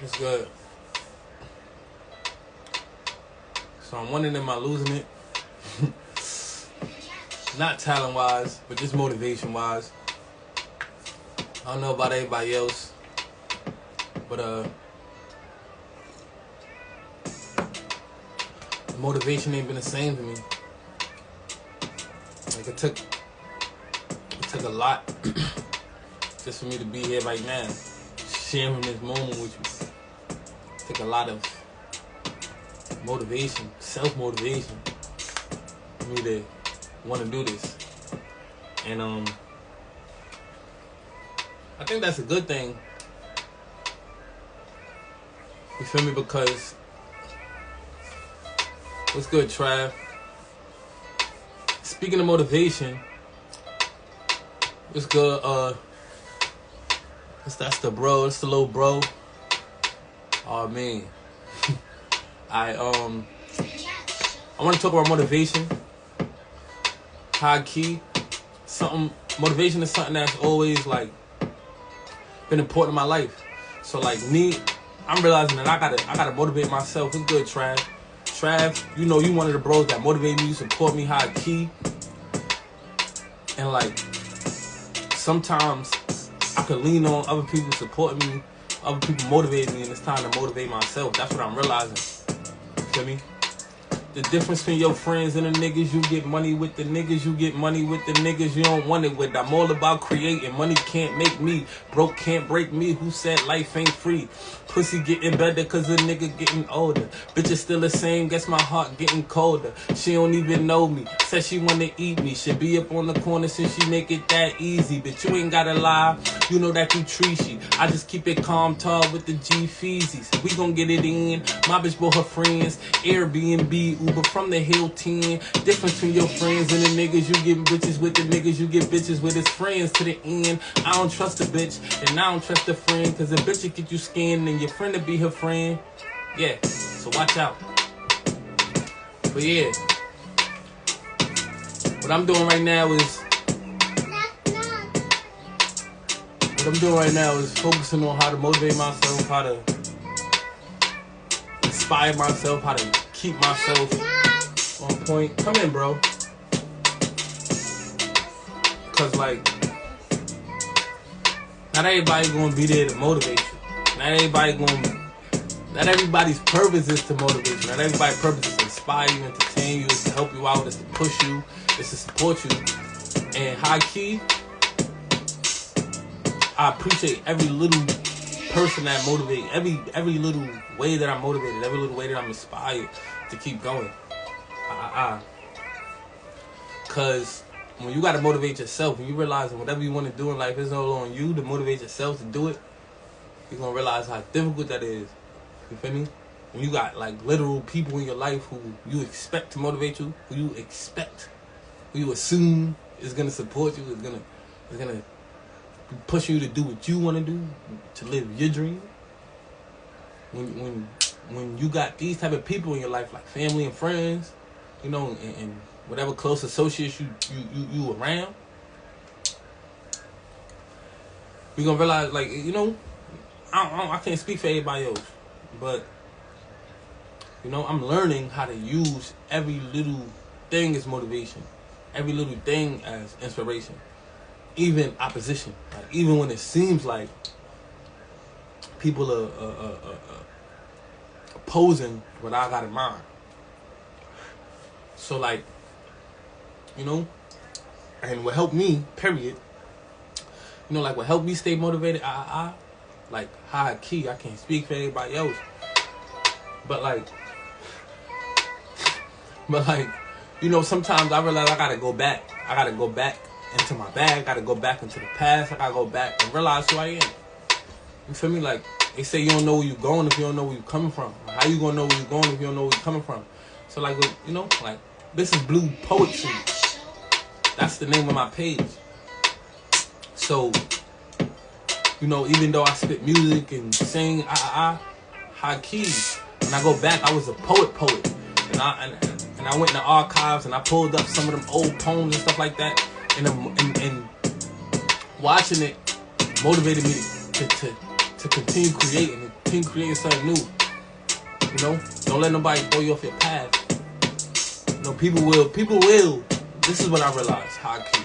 It's good. So I'm winning, am I losing it? Not talent-wise, but just motivation-wise. I don't know about everybody else, but motivation ain't been the same for me. Like it took a lot just for me to be here right now, sharing this moment with you. It took a lot of motivation, self-motivation for me to want to do this. And I think that's a good thing. You feel me? Because what's good, Trav? Speaking of motivation, what's good? That's the bro. It's the little bro. Oh man, I want to talk about motivation. High key, motivation is something that's always like been important in my life. So like me, I'm realizing that I gotta motivate myself. It's good, Trav, you know you one of the bros that motivate me, support me high key. And like sometimes I could lean on other people supporting me, other people motivating me, and it's time to motivate myself. That's what I'm realizing. You feel me? The difference between your friends and the niggas you get money with, the niggas you get money with, the niggas you don't want it with. I'm all about creating. Money can't make me. Broke can't break me. Who said life ain't free? Pussy getting better cause a nigga getting older. Bitch is still the same, guess my heart getting colder. She don't even know me. Said she wanna eat me. Should be up on the corner since she make it that easy. But you ain't gotta lie. You know that you treachy. I just keep it calm, tall with the G-Feezies. We gon' get it in. My bitch brought her friends. Airbnb, Uber from the Hill 10. Difference between your friends and the niggas you get bitches with, the niggas you get bitches with his friends to the end. I don't trust a bitch and I don't trust a friend, cause a bitch will get you skinned and your friend will be her friend. Yeah, so watch out. But yeah, what I'm doing right now is focusing on how to motivate myself, how to inspire myself, how to keep myself on point. Come in, bro. Cause like, not everybody gonna be there to motivate you. Not everybody's purpose is to motivate you. Not everybody's purpose is to inspire you, entertain you, is to help you out, is to push you, is to support you. And high key, I appreciate every little person that motivates, every little way that I'm motivated, every little way that I'm inspired to keep going. Cause when you gotta motivate yourself, when you realize that whatever you want to do in life is all on you to motivate yourself to do it, you're gonna realize how difficult that is. You feel me? When you got like literal people in your life who you expect to motivate you, who you assume is gonna support you, is gonna push you to do what you want to do, to live your dream. When you got these type of people in your life, like family and friends, you know, and whatever close associates you around, you're gonna realize, like, you know, I can't speak for everybody else, but you know, I'm learning how to use every little thing as motivation, every little thing as inspiration. Even opposition, like even when it seems like people are opposing what I got in mind. So like, you know, and what helped me, period, you know, like what helped me stay motivated, like high key, I can't speak for anybody else, but like, you know, sometimes I realize I gotta go back into my bag, I gotta go back into the past, I gotta go back and realize who I am. You feel me? Like, they say you don't know where you're going if you don't know where you're coming from. How you gonna know where you're going if you don't know where you're coming from? So like, you know, like, this is Blue Poetry. That's the name of my page. So, you know, even though I spit music and sing, high key, when I go back, I was a poet. And I went in the archives and I pulled up some of them old poems and stuff like that. And watching it motivated me to continue creating and Continue creating something new. You know, don't let nobody throw you off your path. You know, people will. This is what I realized, high key.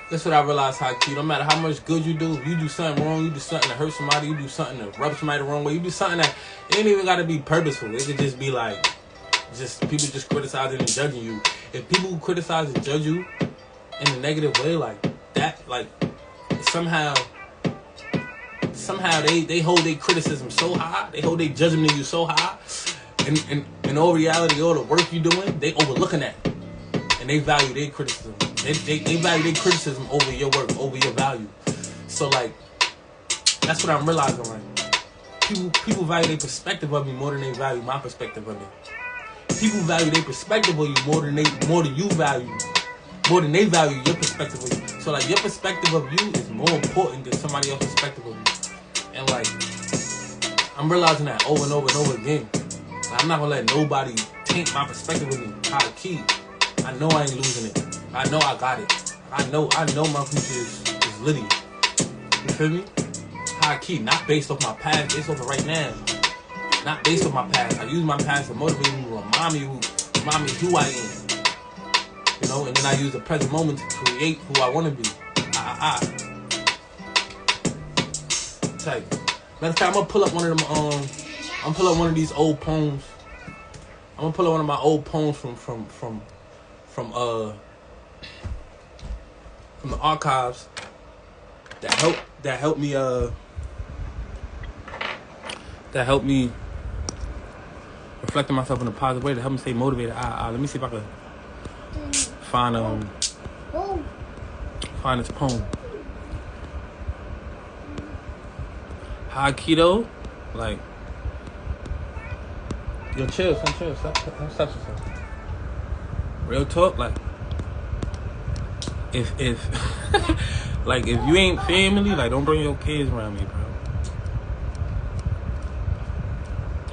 This is what I realized, high key. No matter how much good you do, if you do something wrong, you do something to hurt somebody, you do something to rub somebody the wrong way, you do something that it ain't even got to be purposeful. It could just be like, people just criticizing and judging you. If people criticize and judge you in a negative way, like that, like somehow they hold their criticism so high, they hold their judgment of you so high, and in all reality, all the work you doing, they overlooking that, and they value their criticism. They value their criticism over your work, over your value. So like, that's what I'm realizing. Like, people value their perspective of me more than they value my perspective of it. People value their perspective of you more than you value, more than they value your perspective of you. So like, your perspective of you is more important than somebody else's perspective of you. And like, I'm realizing that over and over and over again. Like, I'm not gonna let nobody taint my perspective of me. High key. I know I ain't losing it. I know I got it. I know my future is litty. You feel me? High key, not based off my past, based off of right now. Not based off my past. I use my past to motivate me, remind me who I am. You know, and then I use the present moment to create who I want to be. Type. Matter of fact, I'm gonna pull up one of them. I'm gonna pull up one of these old poems. I'm gonna pull up one of my old poems from the archives that helped me reflect on myself in a positive way, to help me stay motivated. Let me see if I can find this poem. High keto, like, yo, chill, stop yourself. Real talk, like, if like, if you ain't family, like, don't bring your kids around me, bro.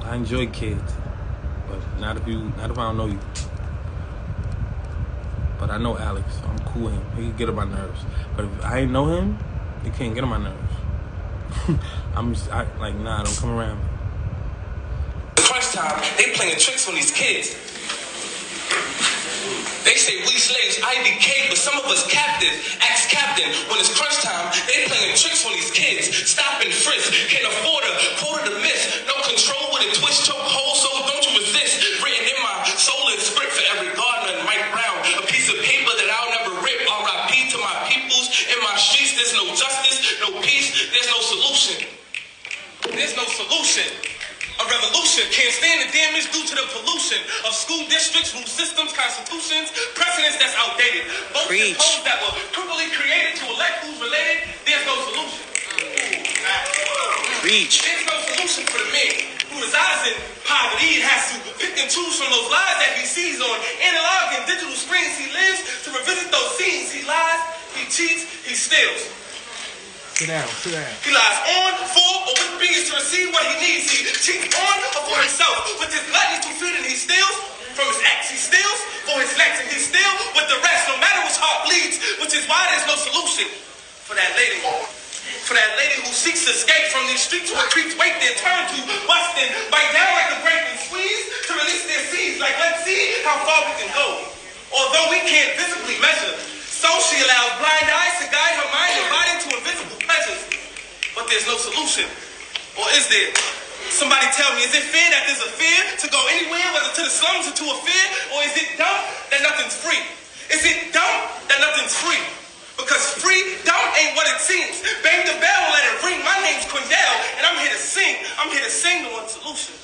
I enjoy kids, but not if I don't know you. But I know Alex, so I'm cool with him. He can get on my nerves. But if I ain't know him, he can't get on my nerves. Like, nah, don't come around me. Crunch time, they playing tricks on these kids. They say we slaves, IDK, but some of us captive. Ask captain, when it's crunch time, they playing tricks on these kids. Stop and frisk, can't afford a quarter to miss. No control with a twist, choke hold, so don't you resist. Written in my soul and script for every gardener and Mike Brown. A piece of paper that I'll never rip. R.I.P. to my peoples. In my streets, there's no justice, no peace, there's no solution. There's no solution. A revolution can't stand the damage due to the pollution of school districts, rule systems, constitutions, precedents that's outdated. Votes and polls that were crudely created to elect who's related. There's no solution. There's no solution for the man who resides in poverty and has to pick and choose from those lies that he sees on analog and digital screens. He lives to revisit those scenes. He lies, he cheats, he steals. Sit down. He lies on, for, or with beings to receive what he needs. He cheats on or for himself. With his gluttony to feed, and he steals from his ex. He steals for his next, and he steals with the rest, no matter which heart bleeds. Which is why there's no solution for that lady. For that lady who seeks to escape from these streets where creeps wait their turn to bust and bite down like a grape and squeeze to release their seeds. Like, let's see how far we can go. Although we can't visibly measure, so she allows blind eyes to guide her mind and body to invisible pleasures. But there's no solution. Or is there? Somebody tell me, is it fair that there's a fear to go anywhere, whether to the slums or to a fair? Or is it dumb that nothing's free? Is it dumb that nothing's free? Because free dumb ain't what it seems. Bang the bell, let it ring. My name's Quindell, and I'm here to sing. I'm here to sing the one solution.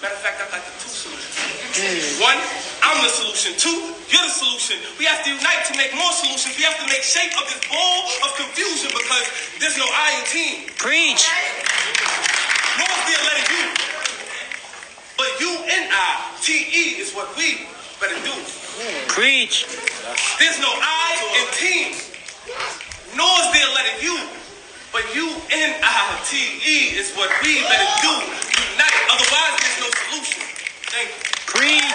Matter of fact, I got the two solutions. One, I'm the solution. Two, you're the solution. We have to unite to make more solutions. We have to make shape of this ball of confusion because there's no I in team. Preach. Nor is there a letter U. But U-N-I-T-E is what we better do. Preach. There's no I in team. Nor is there a letter U. But U-N-I-T-E is what we better do. Unite. Otherwise, there's no solution. Thank you. Preach.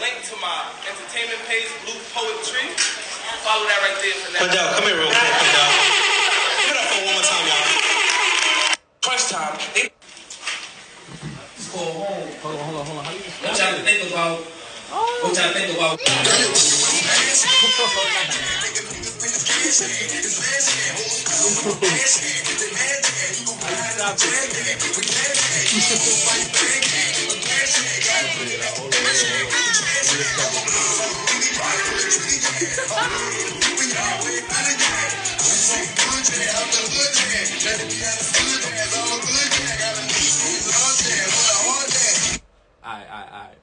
link to my entertainment page, Blue Poetry. Follow that right there for now. Come here real quick, Pandel. Give it up for one more time, y'all. First time, it's called Home. Hold on. How do you What y'all think about? What y'all think about? Alright.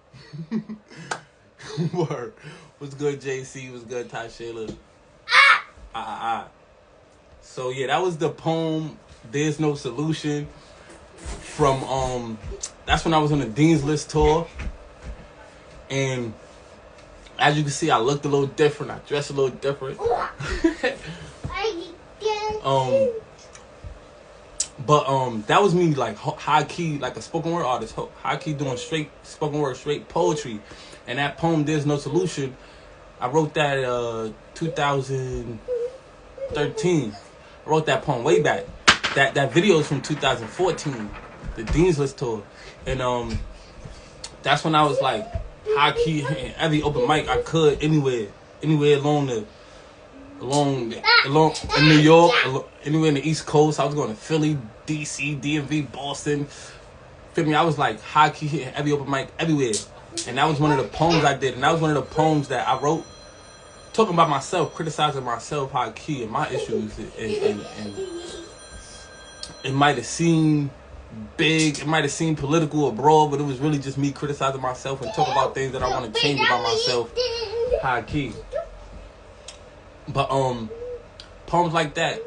Word. What's good, JC? What's good, Ty Shayla? So yeah, that was the poem "There's No Solution" from that's when I was on the Dean's List tour. And as you can see, I looked a little different, I dressed a little different. But that was me, like high key, like a spoken word artist, high key doing straight spoken word, straight poetry. And that poem, "There's No Solution," I wrote that 2013. I wrote that poem way back. That video is from 2014, the Dean's List tour. And that's when I was like high key hitting every open mic I could, anywhere along in New York, anywhere in the East Coast. I was going to Philly, DC, DMV, Boston. Feel me? I was like high key hitting every open mic everywhere. And that was one of the poems I did. And that was one of the poems that I wrote, talking about myself, criticizing myself, high key, and my issues. And it might have seemed big, it might have seemed political or broad, but it was really just me criticizing myself and talking about things that I want to change about myself, high key. But poems like that,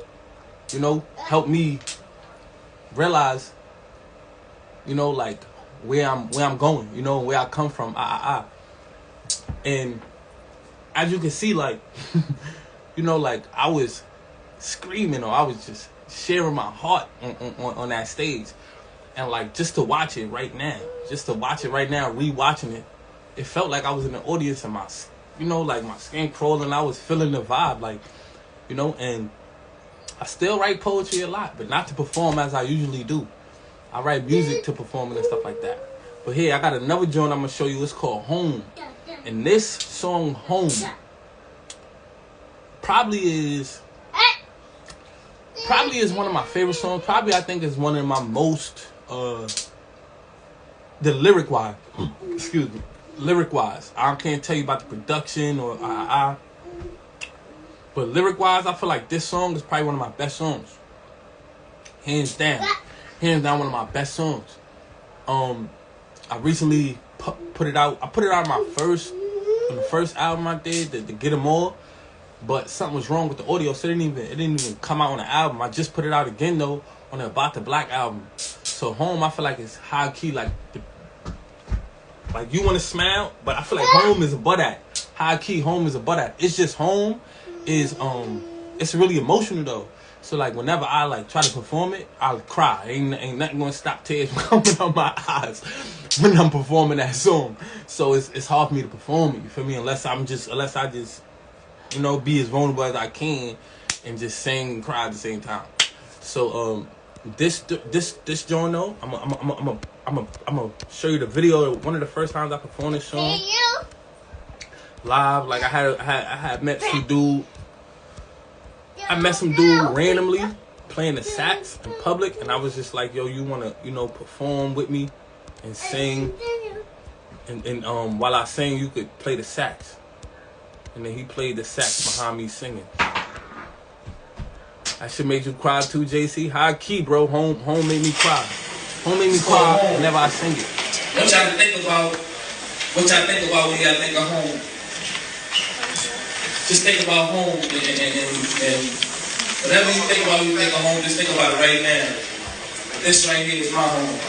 you know, help me realize, you know, like where I'm going, you know, where I come from. And as you can see, like, you know, like I was screaming, or I was just sharing my heart on that stage. And like, just to watch it right now, rewatching it, it felt like I was in the audience, and my, you know, like my skin crawling. I was feeling the vibe, like, you know. And I still write poetry a lot, but not to perform as I usually do. I write music to perform and stuff like that. But here, I got another joint I'm going to show you. It's called Home. And this song, Home, probably is one of my favorite songs. Probably, I think, is one of my most, the lyric-wise, lyric-wise. I can't tell you about the production or but lyric-wise, I feel like this song is probably one of my best songs. Hands down, one of my best songs. I recently put it out. I put it out on the first album I did, the Get 'Em All. But something was wrong with the audio, so it didn't even come out on the album. I just put it out again though on the About the Black album. So Home, I feel like it's high key, like You Want to Smile, but I feel like Home is above that. High key, Home is above that. It's just Home is it's really emotional though. So like whenever I like try to perform it, I'll cry. Ain't nothing gonna stop tears from coming out my eyes when I'm performing that song. So it's hard for me to perform it. You feel me? Unless I just you know, be as vulnerable as I can and just sing and cry at the same time. So this joint though, I'm gonna show you the video. One of the first times I performed this song live, like I had met some dude. I met some dude randomly playing the sax in public, and I was just like, yo, you wanna, you know, perform with me and sing, and while I sang, you could play the sax. And then he played the sax behind me singing. That shit made you cry too, JC? High key, bro. Home made me cry. Home made me cry whenever I sing it. What y'all think about when y'all think of home? Just think about home, and whatever you think about, home, just think about it right now. This right here is my home.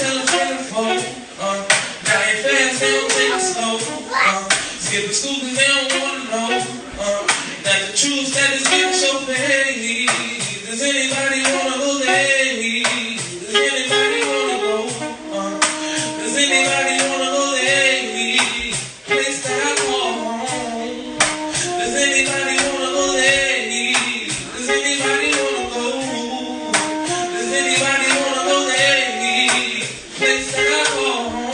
tell a friend to fold. Now ain't fast, they don't take it slow. Skipping school cause they don't wanna know. That the truth that is getting so vague. Does anybody wanna go there? Does anybody wanna go? Does anybody wanna go there? Place that I call home. Does anybody wanna go there? Does anybody wanna go? Does anybody wanna go there? Place that I call home.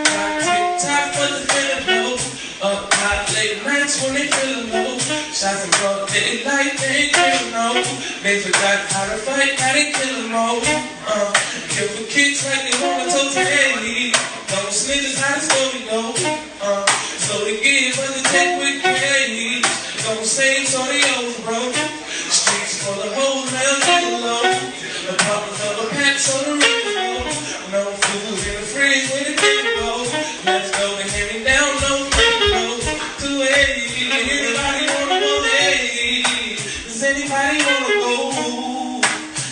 Got TikTok for the feeling low. Up hot late nights when they feeling low. Shots and broad daylight, they ain't killing no. They forgot how to fight, now they killing more. Kill for kicks like they wanna toe today. Don't snitches how the story go. So they give us the take with praise. Don't say so they old bro. Streets for the whole hell getting low. The problems of a pack so the river go. No food in the fridge where the people go. Let's go and hand me down, no go. To anybody wanna go there? Does anybody wanna go?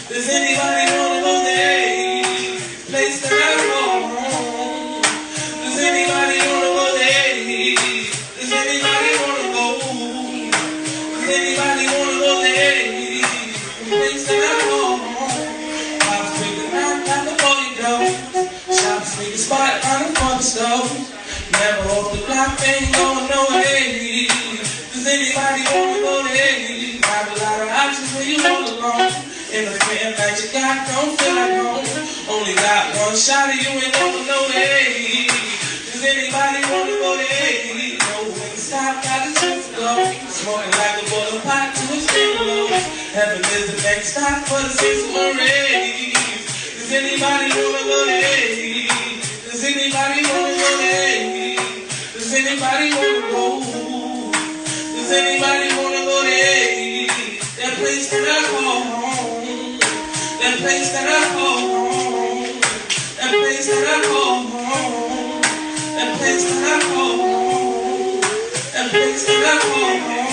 Does anybody wanna go there? Place that I go home. Does anybody wanna go there? Does anybody wanna go? Does anybody wanna go there? Place that I go home. Pops pick the knock out the body door. Shops make a spot on the front stove. Never off the block, ain't going nowhere. Does anybody wanna go there? Got a lot of options when you all alone. In a friend that you got, don't feel like home. Only got one shot of you ain't going nowhere. Does anybody wanna go there? No when to stop, got a chance to go. Smoking like a boiling pot to a steamboat. Heaven is the next stop for the 6-1 race. Does anybody wanna go there? Does anybody wanna go there? Does anybody wanna go? Does anybody wanna go there? That place that I call home. That place that I call home. That place that I call home. That place that I call home. That place that I call home.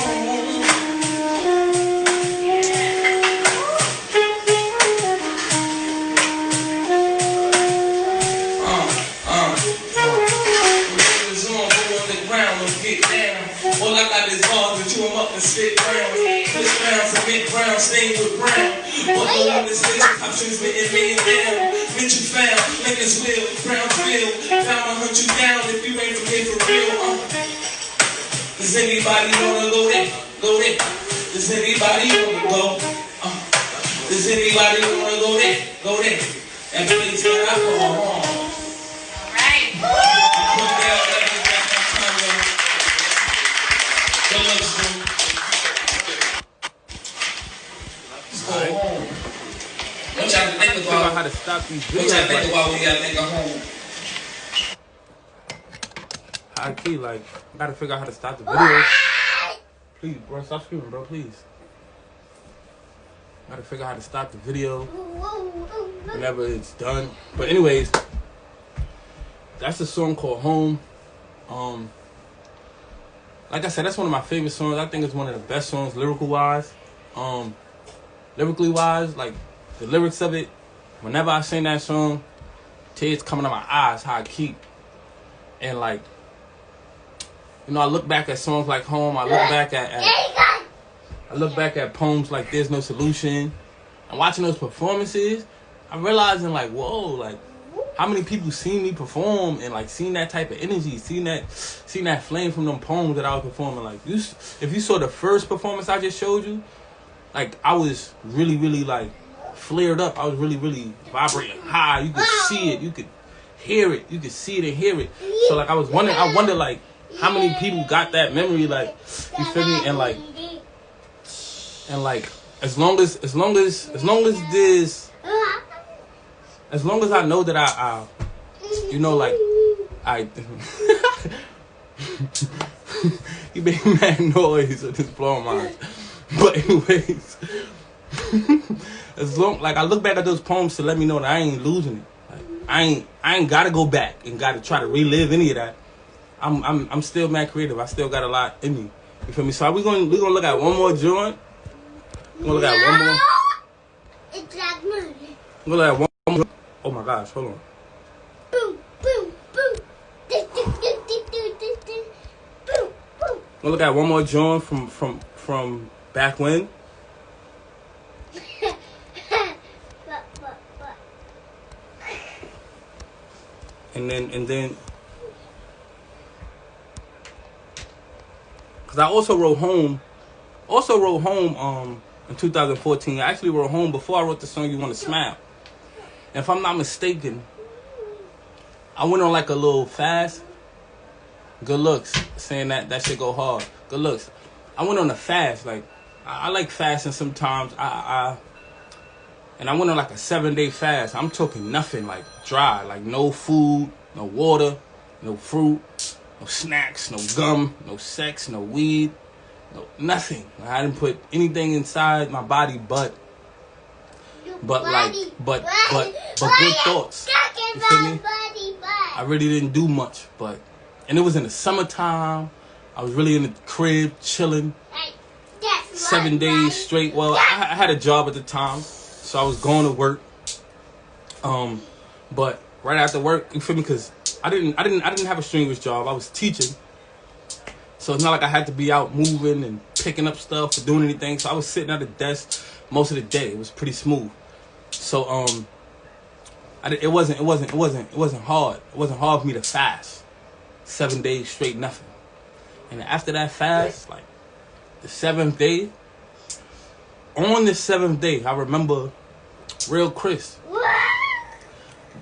All I got is bars and chew them up and spit rounds. Push rounds and mint brown, stained with brown. What the one is this? I'm transmitting me and down. Mint you found, Lincoln's will, Brownsville. Bound to hunt you down if you ain't from here for real. Does anybody wanna go there? Go there. Does anybody wanna go? Does anybody wanna go there? Go there. That place that I go home. What y'all think about how to stop these videos? What y'all think about when y'all think of home? I key, like, I gotta figure out how to stop the video. Please, bro, stop screaming, bro, please. Gotta figure out how to stop the video whenever it's done. But anyways, that's a song called Home. Like I said, that's one of my favorite songs. I think it's one of the best songs lyrically wise, like the lyrics of it. Whenever I sing that song, tears coming out my eyes, how I keep. And like, you know, I look back at songs like Home. I look back at poems like There's No Solution. And watching those performances, I'm realizing like, whoa, like how many people seen me perform and like seen that type of energy, seen that flame from them poems that I was performing. Like, if you saw the first performance I just showed you, like I was really, really like flared up. I was really, really vibrating high. You could see it, you could hear it, you could see it and hear it. So like I wonder like how many people got that memory, like, you feel me? And like as long as I know that I you know, like you make mad noise with this blowing mine. But anyways, as long like I look back at those poems to let me know that I ain't losing it. Like, I ain't gotta go back and gotta try to relive any of that. I'm still mad creative. I still got a lot in me. You feel me? So we're gonna look at one more joint. We're gonna look at one more. It's like money. We're gonna look at one more. Oh my gosh, hold on. We'll look at one more joint from back when. And then, cause I also wrote home in 2014. I actually wrote home before I wrote the song You Wanna Smile. And if I'm not mistaken, I went on like a little fast. Good looks, saying that shit go hard. Good looks. I went on a fast. Like I like fasting sometimes. And I went on like a 7-day fast. I'm talking nothing, like dry, like no food, no water, no fruit, no snacks, no gum, no sex, no weed, no nothing. I didn't put anything inside my body but good thoughts. You feel me? I really didn't do much, and it was in the summertime. I was really in the crib chilling 7 days straight. Well, I had a job at the time. So I was going to work, but right after work, you feel me? Because I didn't have a strenuous job. I was teaching, so it's not like I had to be out moving and picking up stuff or doing anything. So I was sitting at the desk most of the day. It was pretty smooth. So it wasn't hard. It wasn't hard for me to fast 7 days straight, nothing. And after that fast, like the 7th day. On the 7th day, I remember Real Chris,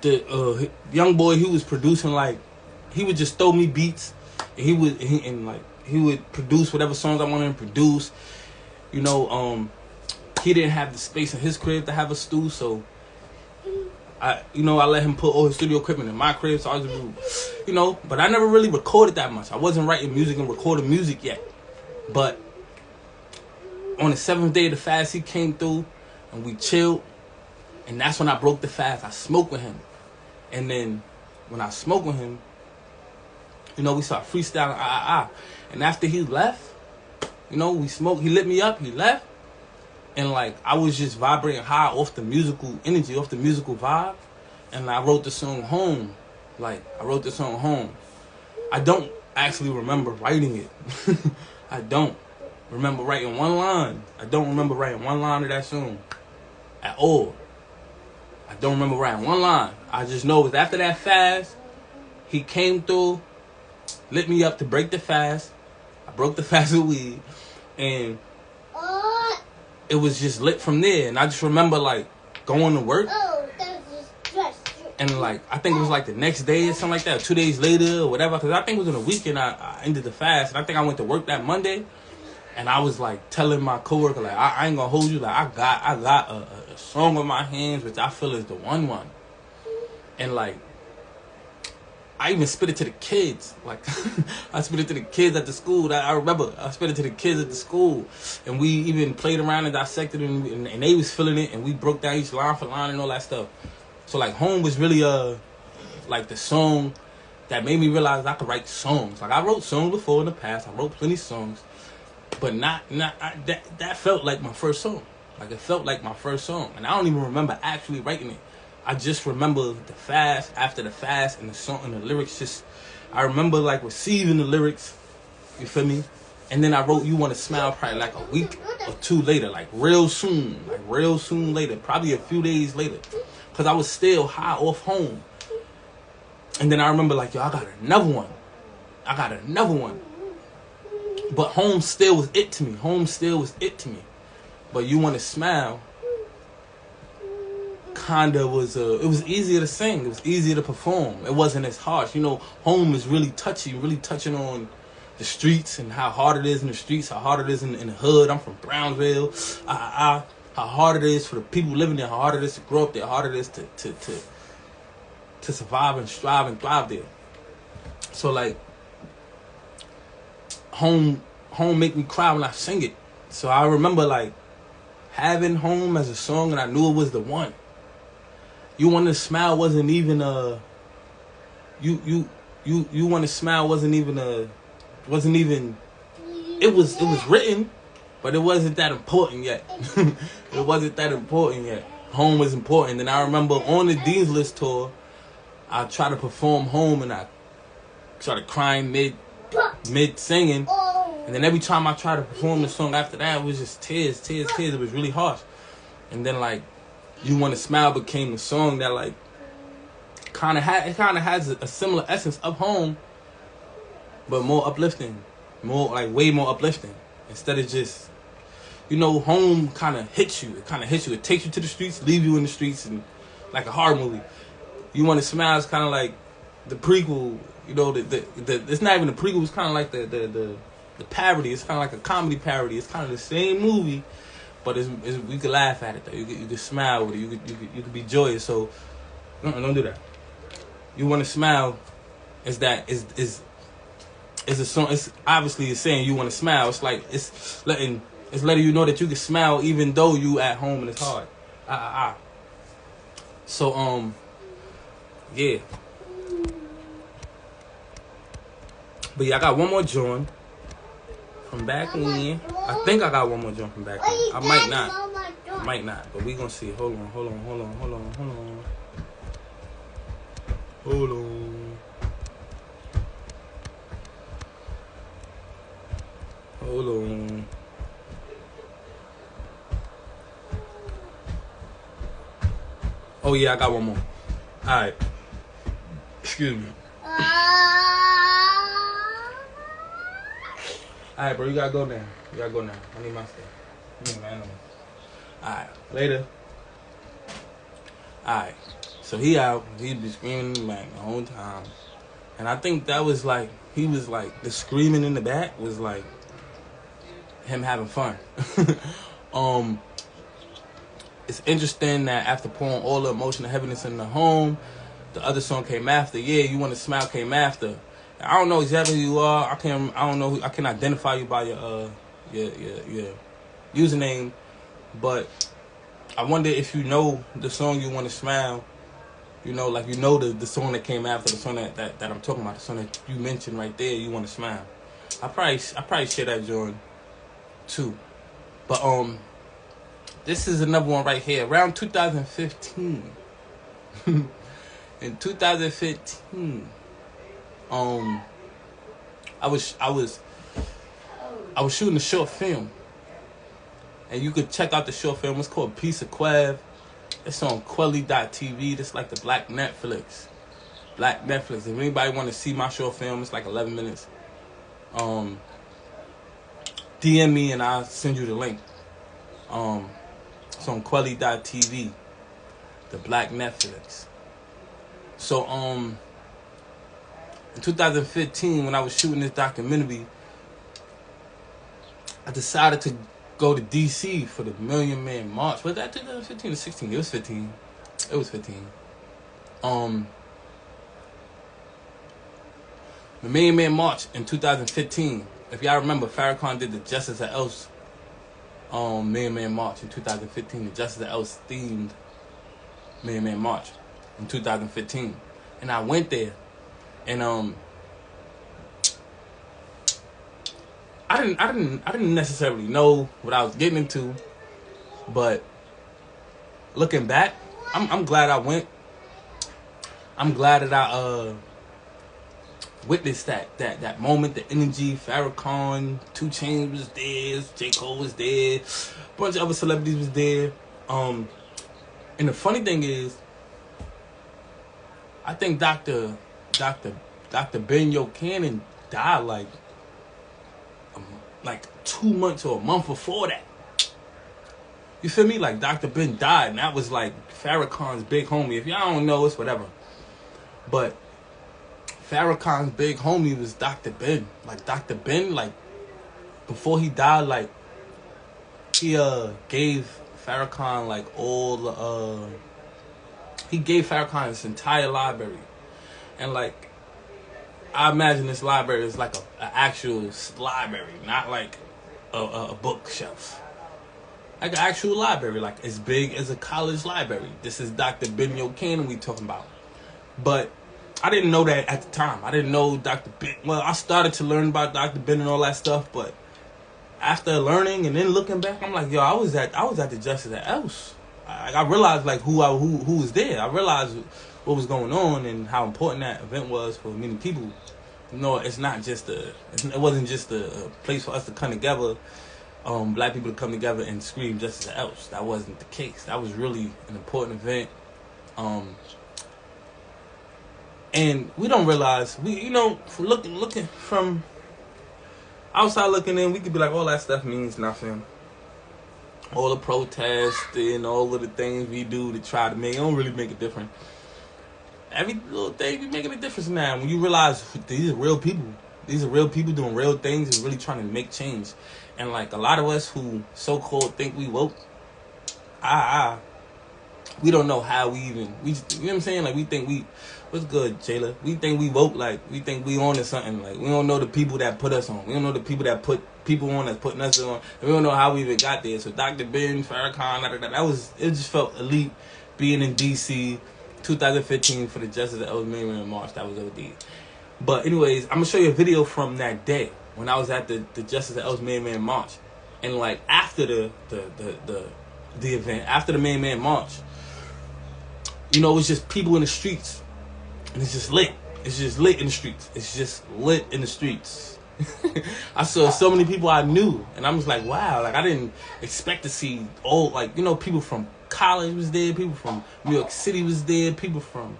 the young boy. He was producing, like he would just throw me beats, and he would produce whatever songs I wanted him to produce. You know, he didn't have the space in his crib to have a studio, so I let him put all his studio equipment in my crib. So I was, but I never really recorded that much. I wasn't writing music and recording music yet, but. On the 7th day of the fast, he came through and we chilled. And that's when I broke the fast. I smoked with him. And then when I smoked with him, we started freestyling. And after he left, we smoked. He lit me up. He left. And like, I was just vibrating high off the musical energy, off the musical vibe. And I wrote the song Home. I don't actually remember writing it. I don't remember writing one line. I don't remember writing one line of that song at all. I don't remember writing one line. I just know it was after that fast, he came through, lit me up to break the fast. I broke the fast with weed, and it was just lit from there. And I just remember like going to work, and like I think it was like the next day or something like that, or 2 days later or whatever. Because I think it was in a weekend I ended the fast, and I think I went to work that Monday. And I was like telling my coworker, like, I ain't gonna hold you, like I got a song in my hands which I feel is the one. And like I even spit it to the kids. Like I spit it to the kids at the school. I remember I spit it to the kids at the school. And we even played around and dissected it, and they was feeling it, and we broke down each line for line and all that stuff. So like Home was really like the song that made me realize I could write songs. Like I wrote songs before in the past. I wrote plenty of songs. But that felt like my first song. Like it felt like my first song. And I don't even remember actually writing it. I just remember the fast, after the fast, and the song and the lyrics. I remember like receiving the lyrics. You feel me? And then I wrote You Wanna Smile probably like a week or two later. Like real soon later. Probably a few days later. Because I was still high off Home. And then I remember like, yo, I got another one. But Home still was it to me. But You Wanna Smile kinda was it was easier to sing. It was easier to perform. It wasn't as harsh. Home is really touching on the streets and how hard it is in the streets, how hard it is in the hood. I'm from Brownsville. How hard it is for the people living there, how hard it is to grow up there, how hard it is to survive and strive and thrive there. So like Home make me cry when I sing it. So I remember like having Home as a song, and I knew it was the one. You Wanna Smile wasn't even You Wanna Smile wasn't even it was written, but it wasn't that important yet. Home was important. And I remember on the Dean's List tour, I tried to perform Home, and I started crying mid singing, And then every time I tried to perform the song after that, it was just tears. It was really harsh. And then like, You Want to Smile became the song that like kind of has a similar essence of Home, but more uplifting, more like way more uplifting. Instead of just, Home kind of hits you. It takes you to the streets, leave you in the streets, and like a horror movie. You Want to Smile is kind of like the prequel. It's not even the prequel. It's kind of like the parody. It's kind of like a comedy parody. It's kind of the same movie, but we could laugh at it though. You could smile with it. You could be joyous. So don't do that. You Want to Smile is a song. It's obviously it's saying you want to smile. It's like it's letting you know that you can smile even though you at home and it's hard. So yeah. But yeah, I got one more joint from back when. I think I got one more joint from back when. I might not. But we gonna see. Hold on. Oh yeah, I got one more. Alright. Excuse me. Alright, bro, you gotta go now. I need my stuff. Alright, later. Alright. So he out. He be screaming in the back the whole time. And I think that was like, he was like, the screaming in the back was like him having fun. It's interesting that after pouring all the emotional heaviness in the Home, the other song came after. Yeah, You Want to Smile came after. I don't know exactly who you are. I can identify you by your username, but I wonder if you know the song You Want to Smile. The song that came after, the song that I'm talking about, the song that you mentioned right there, You Want to Smile. I probably share that joint too. But this is another one right here. Around 2015. In 2015, I was shooting a short film, and you could check out the short film. It's called Piece of Quav. It's on Quelly.tv. That's like the Black Netflix. If anybody want to see my short film, it's like 11 minutes. DM me and I'll send you the link. It's on Quelly.tv, the Black Netflix. So in 2015, when I was shooting this documentary, I decided to go to DC for the Million Man March. Was that 2015 or 16? It was 15. The Million Man March in 2015. If y'all remember, Farrakhan did the Justice of Else Million Man March in 2015. The Justice of Else themed Million Man March in 2015. And I went there, and I didn't necessarily know what I was getting into, but looking back, I'm glad I went. I'm glad that I witnessed that moment, the energy. Farrakhan, 2 Chainz was there, J. Cole was there, a bunch of other celebrities was there. And the funny thing is, I think Dr. Ben Buchanan died like 2 months or a month before that. You feel me? Like Dr. Ben died, and that was like Farrakhan's big homie. If y'all don't know, it's whatever. But Farrakhan's big homie was Dr. Ben. Like Dr. Ben, like before he died, like he gave Farrakhan like all the he gave Farrakhan his entire library. And like I imagine this library is like an actual library, not like a bookshelf. Like an actual library, like as big as a college library. This is Dr. Ben Buchanan we talking about. But I didn't know that at the time. I didn't know Dr. Ben. Well, I started to learn about Dr. Ben and all that stuff, but after learning and then looking back, I'm like, yo, I was at the Justice of Else. I realized like who was there. I realized what was going on and how important that event was for many people. no, it's not just it wasn't just a place for us to come together, black people to come together and scream justice else. That wasn't the case. That was really an important event. And we don't realize, from looking from outside looking in, we could be like, all that stuff means nothing. All the protests and all of the things we do to try to make, it don't really make a difference. Every little thing be making a difference now. When you realize these are real people. These are real people doing real things and really trying to make change. And like a lot of us who so-called think we woke, we don't know how we even, you know what I'm saying? Like we think what's good, Jayla? We think we woke, like we think we on to something. Like we don't know the people that put us on. We don't know the people that put people on that's putting us on. And we don't know how we even got there. So Dr. Ben, Farrakhan, it just felt elite being in DC 2015 for the Justice of Elvis Maryland March. That was OD. But anyways, I'm gonna show you a video from that day when I was at the Justice of Elvis Maryland March. And like after the event, after the Man March, it was just people in the streets. And it's just lit. It's just lit in the streets. It's just lit in the streets. I saw so many people I knew. And I was like, wow. Like, I didn't expect to see all, like, people from college was there. People from New York City was there. People from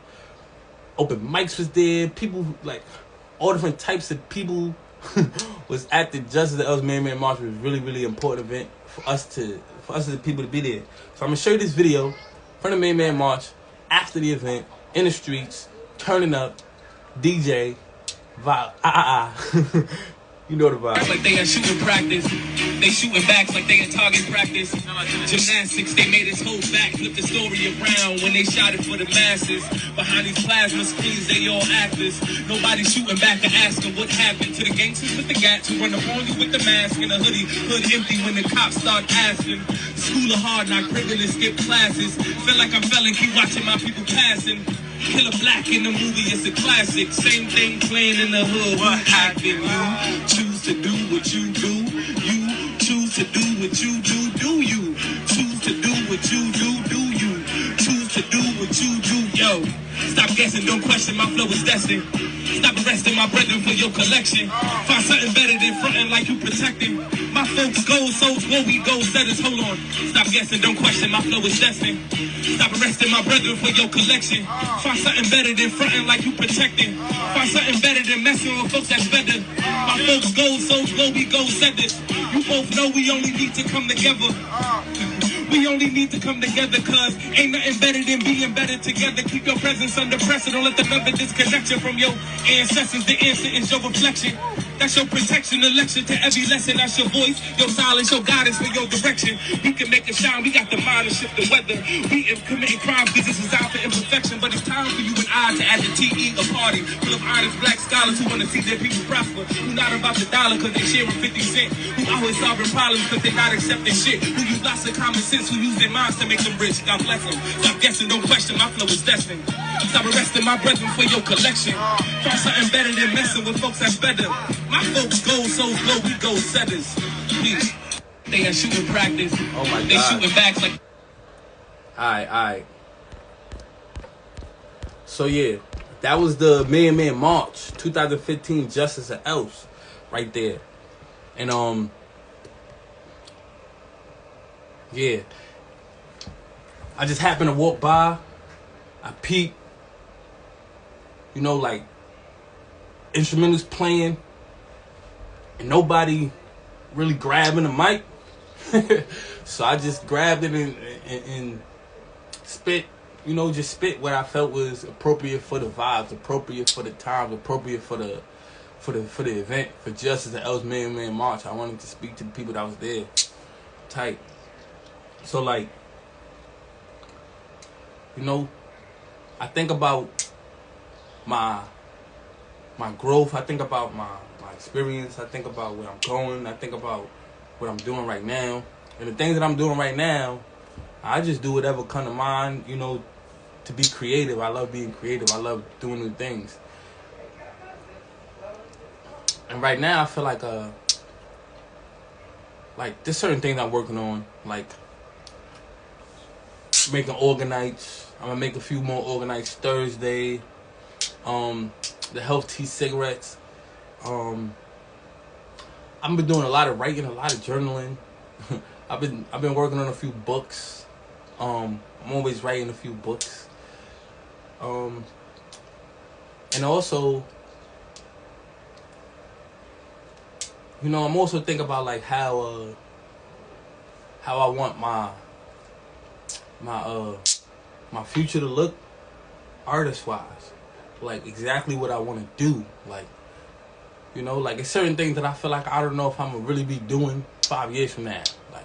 open mics was there. People, like, all different types of people was at the Justice of Elvis Man March. It was a really, really important event for us as the people to be there. So I'm going to show you this video from the Man March after the event, in the streets, turning up, DJ, vibe, you know the vibe. Like they had shooting practice, they shooting backs like they had target practice. Gymnastics, they made his whole back flip the story around when they shot it for the masses. Behind these plasma screens, they all actors. Nobody shooting back and asking what happened to the gangsters with the gats who run up on you with the mask and a hoodie, hood empty when the cops start asking. School of hard knock, privilege, skip classes. Feel like I'm felon, keep watching my people passing. Killer Black in the movie, it's a classic. Same thing playing in the hood. What happened? You choose to do what you do. You choose to do what you do. Do you choose to do what you do? Do you choose to do what you do? Yo, stop guessing, don't question, my flow is destined. Stop arresting my brethren for your collection. Find something better than fronting like you protecting. My folks go, souls where we go, setters, hold on. Stop guessing, don't question, my flow is destined. Stop arresting my brethren for your collection. Find something better than fronting like you protecting. Find something better than messing with folks that's better. My folks go, souls where we go, setters. You both know we only need to come together. We only need to come together, cause ain't nothing better than being better together. Keep your presence under pressure, don't let the number disconnect you from your ancestors. The answer is your reflection. That's your protection, the lecture to every lesson. That's your voice, your silence, your guidance for your direction. We can make it shine, we got the mind to shift the weather. We ain't committing crimes, cause this is out for imperfection. But it's time for you and I to add the TE, a party full of honest black scholars who wanna see their people prosper. Who not about the dollar cause they sharing 50 cents. Who always solving problems cause they not accepting shit. Who use lots of common sense, who use their minds to make them rich. God bless them. Stop guessing, don't question, my flow is destined. Stop arresting my brethren for your collection. Find something better than messing with folks that's better. My folks go, souls glow, we go, setters. Please. They had shooting practice. Oh my God. They shooting backs like. Alright. So yeah, that was the Man March 2015 Justice of Elves right there. And yeah. I just happened to walk by. I peeped. Like instrumentals playing. And nobody really grabbing the mic. So I just grabbed it and spit, just spit what I felt was appropriate for the vibes, appropriate for the times, appropriate for the event, for Justice of Elvis Man March. I wanted to speak to the people that was there. Tight. So like, I think about my growth, I think about my experience, I think about where I'm going, I think about what I'm doing right now. And the things that I'm doing right now, I just do whatever come to mind, to be creative. I love being creative. I love doing new things. And right now I feel like there's certain things I'm working on, like making organites. I'm gonna make a few more organites Thursday. The health tea cigarettes. I've been doing a lot of writing, a lot of journaling. I've been working on a few books. I'm always writing a few books. And also, I'm also thinking about like how I want my future to look artist wise, like exactly what I want to do, like like it's certain things that I feel like I don't know if I'm gonna really be doing 5 years from now, like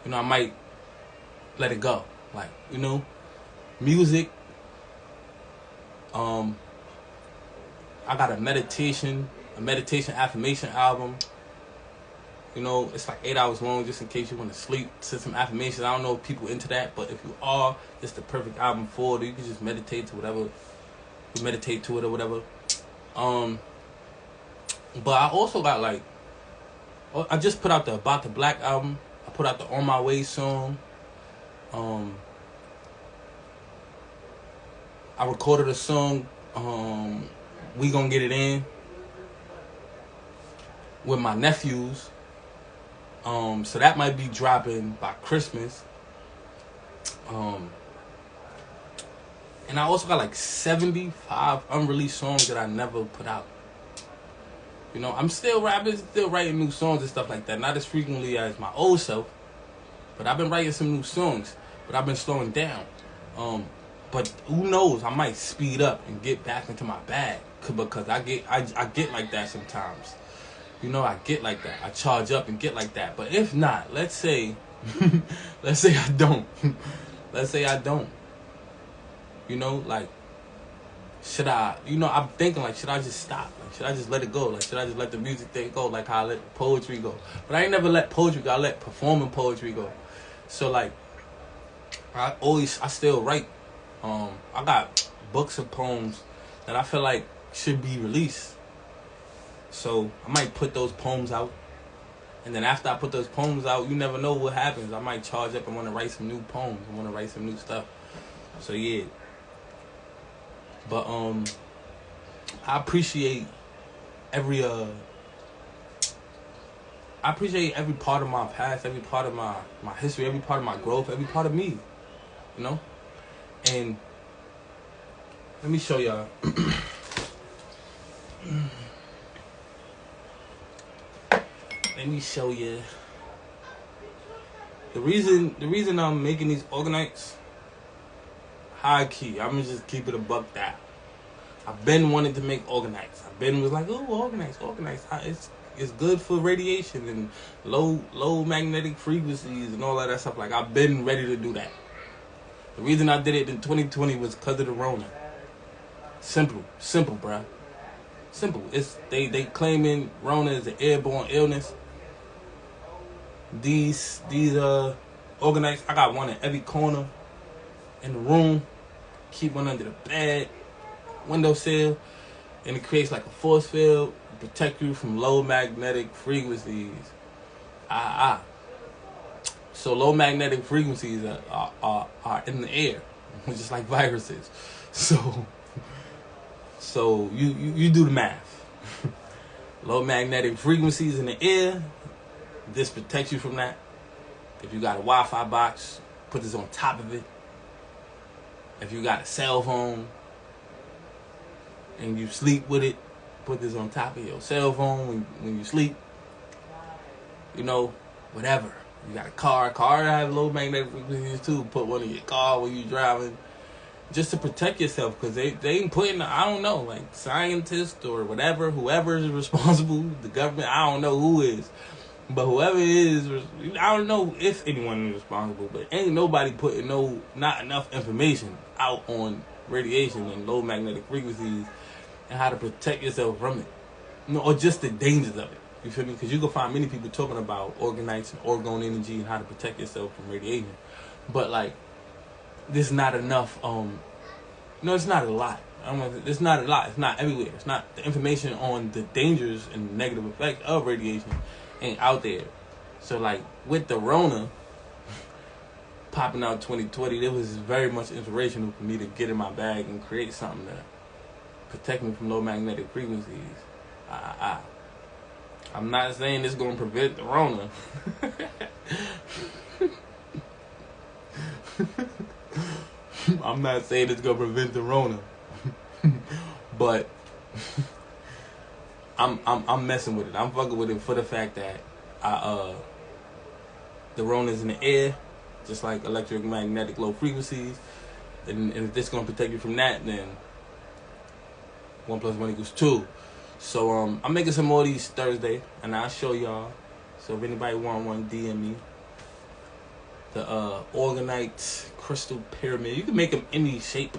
I might let it go, like music. I got a meditation affirmation album. It's like 8 hours long, just in case you want to sleep to some affirmations. I don't know if people into that, but if you are, it's the perfect album for it. You can just meditate to whatever, you meditate to it or whatever. But I also got like, I just put out the About the Black album. I put out the On My Way song. I recorded a song, We Gonna Get It In, with my nephews. So that might be dropping by Christmas. And I also got like 75 unreleased songs that I never put out. I'm still rapping, still writing new songs and stuff like that. Not as frequently as my old self, but I've been writing some new songs. But I've been slowing down. But who knows? I might speed up and get back into my bag, because I get like that sometimes. I get like that. I charge up and get like that. But if not, let's say I don't. Let's say I don't. Like, should I, I'm thinking like, should I just stop? Like, should I just let it go? Like, should I just let the music thing go? Like how I let poetry go? But I ain't never let poetry go. I let performing poetry go. So like, I still write. I got books of poems that I feel like should be released. So I might put those poems out. And then after I put those poems out, you never know what happens. I might charge up and want to write some new poems. I want to write some new stuff. So yeah. But I appreciate every part of my past, every part of my history, every part of my growth, every part of me. And let me show y'all. Let me show you. The reason I'm making these organites, high key, I'm gonna just keep it a buck that. I've been wanting to make organites. I've been was like, oh, organites. It's good for radiation and low magnetic frequencies and all that stuff. Like, I've been ready to do that. The reason I did it in 2020 was because of the Rona. Simple, bruh. Simple. It's they claiming Rona is an airborne illness. These organites, I got one in every corner in the room. Keep one under the bed, windowsill, and it creates like a force field to protect you from low magnetic frequencies. So low magnetic frequencies are in the air, just like viruses. So you do the math. Low magnetic frequencies in the air, this protects you from that. If you got a Wi-Fi box, put this on top of it. If you got a cell phone and you sleep with it, put this on top of your cell phone when you sleep. Whatever. You got a car that has low magnetic frequencies too. Put one in your car when you're driving, just to protect yourself, because they ain't putting, I don't know, like scientists or whatever, whoever is responsible, the government, I don't know who is, but whoever is, I don't know if anyone is responsible, but ain't nobody putting not enough information out on radiation and low magnetic frequencies and how to protect yourself from it, or just the dangers of it. You feel me? Because you can find many people talking about organites and orgone energy and how to protect yourself from radiation, but like, there's not enough. It's not a lot. It's not a lot. It's not everywhere. It's not, the information on the dangers and negative effects of radiation ain't out there. So like with the Rona popping out 2020, it was very much inspirational for me to get in my bag and create something to protect me from low magnetic frequencies. I'm not saying it's gonna prevent the Rona. I'm not saying it's gonna prevent the Rona. But I'm messing with it. I'm fucking with it for the fact that the Rona's in the air, just like electromagnetic low frequencies. And if this gonna protect you from that, then 1 + 1 = 2. So I'm making some more of these Thursday, and I'll show y'all. So if anybody want one, DM me. The organite crystal pyramid. You can make them any shape.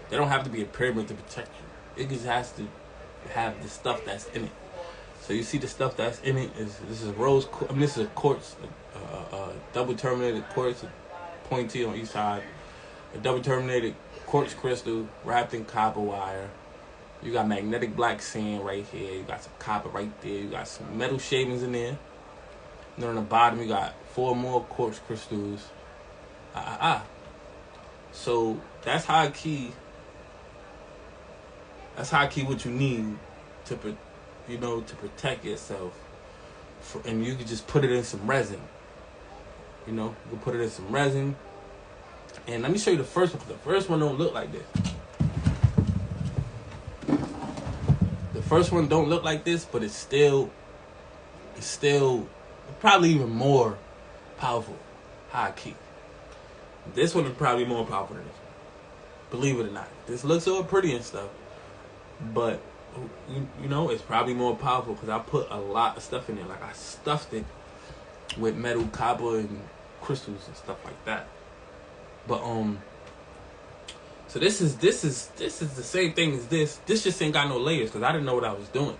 They don't have to be a pyramid to protect you. It just has to have the stuff that's in it. So you see the stuff that's in it is this is rose. This is a quartz, double terminated quartz, pointy on each side. A double terminated quartz crystal wrapped in copper wire. You got magnetic black sand right here. You got some copper right there. You got some metal shavings in there. And then on the bottom, you got 4 more quartz crystals. So that's high key. That's high key what you need to protect yourself. And you can just put it in some resin. You can put it in some resin. And let me show you the first one. The first one don't look like this. The first one don't look like this, but it's still probably even more powerful, high key. This one is probably more powerful than this one. Believe it or not. This looks all pretty and stuff, but it's probably more powerful because I put a lot of stuff in there. Like I stuffed it with metal, copper, and crystals and stuff like that. But so this is the same thing as this. This just ain't got no layers because I didn't know what I was doing.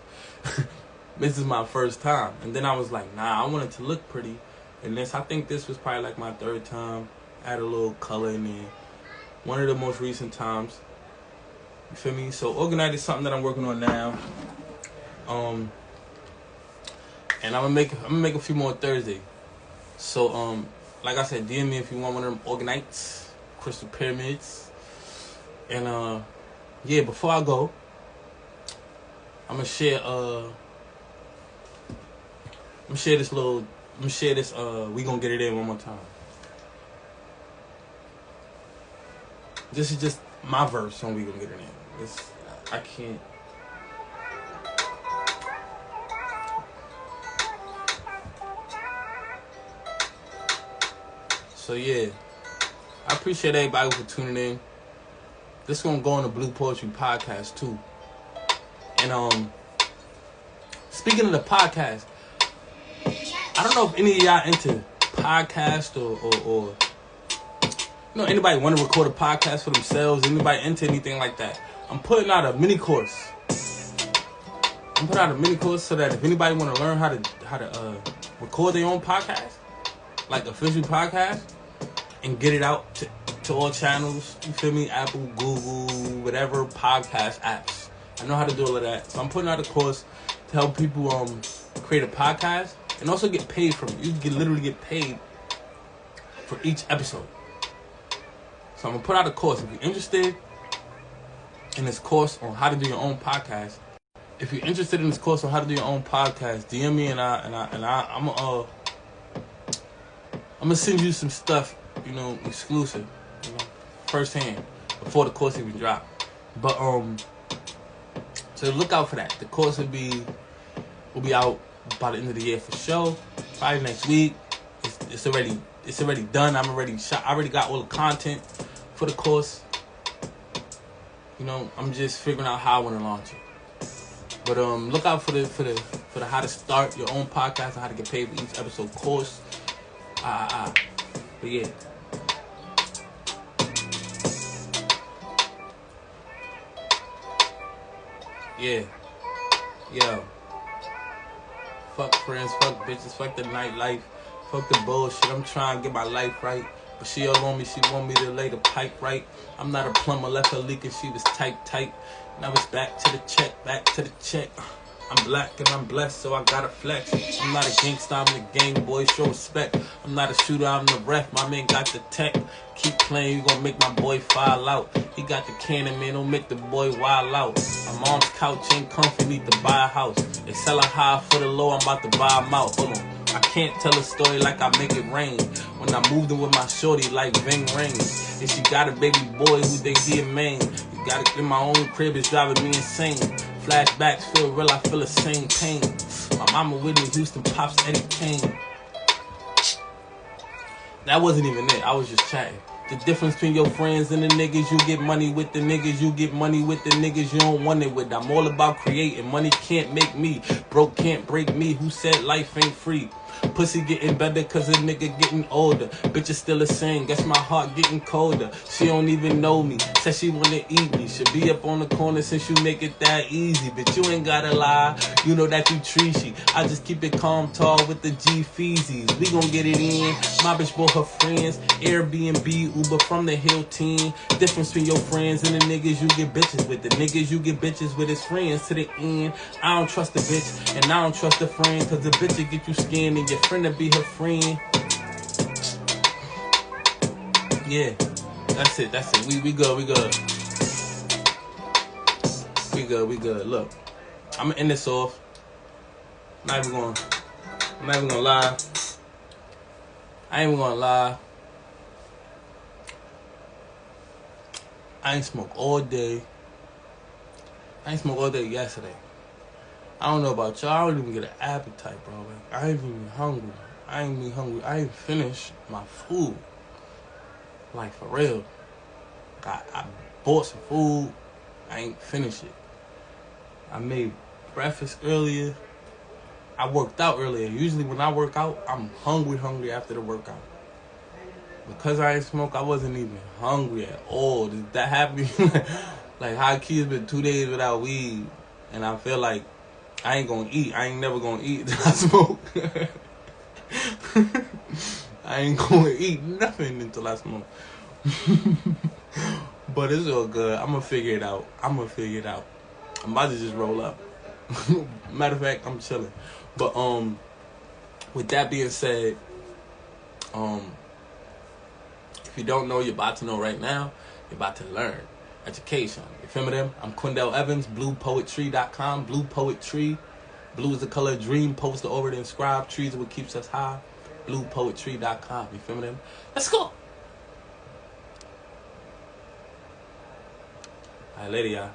This is my first time, and then I was like, nah, I want it to look pretty. And I think this was probably like my 3rd time. Add a little color in there. One of the most recent times. You feel me? So Organite is something that I'm working on now. And I'm gonna make a few more Thursday. So like I said, DM me if you want one of them Organites, crystal pyramids. And before I go, I'm gonna share this we gonna get it in one more time. This is just my verse on we gonna get it in. I can't. So yeah, I appreciate everybody for tuning in. This gonna go on the Blue Poetry Podcast too. And speaking of the podcast, I don't know if any of y'all into podcast or anybody want to record a podcast for themselves. Anybody into anything like that? I'm putting out a mini course. So that if anybody want to learn how to record their own podcast, like official podcast, and get it out to all channels. You feel me? Apple, Google, whatever podcast apps. I know how to do all of that. So I'm putting out a course to help people create a podcast and also get paid from it. You can literally get paid for each episode. So I'm going to put out a course. If you're interested in this course on how to do your own podcast, DM me and I'm gonna send you some stuff, exclusive, firsthand, before the course even drop. But so look out for that. The course will be out by the end of the year for sure. Probably next week. It's already done. I already got all the content for the course. I'm just figuring out how I want to launch it. But look out for the how to start your own podcast and how to get paid for each episode course. But yeah. Yeah. Yo. Fuck friends, fuck bitches, fuck the nightlife, fuck the bullshit. I'm trying to get my life right. But she all on me, she want me to lay the pipe right. I'm not a plumber, left her leaking, she was tight. Now it's back to the check. I'm black and I'm blessed, so I gotta flex. I'm not a gangsta, I'm the gang boy, show respect. I'm not a shooter, I'm the ref, my man got the tech. Keep playing, you gon' make my boy file out. He got the cannon, man, don't make the boy wild out. I'm My mom's couch ain't comfy, need to buy a house. They selling high for the low, I'm about to buy them out. Hold on. I can't tell a story like I make it rain. When I moved in with my shorty like Ving Rhames. And she got a baby boy who think he a man. You got it in my own crib, it's driving me insane. Flashbacks feel real, I feel the same pain. My mama Whitney Houston, pops Eddie Kane. That wasn't even it, I was just chatting. The difference between your friends and the niggas, you get money with the niggas, you get money with the niggas you don't want it with. I'm all about creating, money can't make me, broke can't break me. Who said life ain't free? Pussy getting better cause a nigga getting older. Bitch is still the same, guess my heart getting colder. She don't even know me, says she wanna eat me. Should be up on the corner since you make it that easy. But you ain't gotta lie, you know that you treachy. I just keep it calm, tall with the G-Feezies. We gon' get it in, my bitch bought her friends. Airbnb, Uber from the hill team. Difference between your friends and the niggas you get bitches with. The niggas you get bitches with his friends to the end. I don't trust the bitch, and I don't trust the friend. Cause the bitch will get you skinned and your friend will be her friend. Yeah, that's it. We good. We good. Look, I'm gonna end this off. I'm not even gonna lie. I ain't even gonna lie. I ain't smoke all day. I ain't smoke all day yesterday. I don't know about y'all. I don't even get an appetite, bro. Like, I ain't even hungry. I ain't finished my food. Like, for real. I bought some food. I ain't finished it. I made breakfast earlier. I worked out earlier. Usually when I work out, I'm hungry after the workout. Because I ain't smoke, I wasn't even hungry at all. Did that happen? Like, high key, it's been 2 days without weed. And I feel like I ain't gonna eat. I ain't never gonna eat until I smoke. I ain't gonna eat nothing until I smoke. But it's all good. I'm gonna figure it out. I'm about to just roll up. Matter of fact, I'm chilling. But with that being said, if you don't know, you're about to know right now. You're about to learn. Education. You feel me them? I'm Quindell Evans, bluepoetry.com. Blue Poetry. Blue is the color of dream. Poster over to inscribe. Trees are what keeps us high. Bluepoetry.com. You feel me them? Let's go. Alright, later, y'all.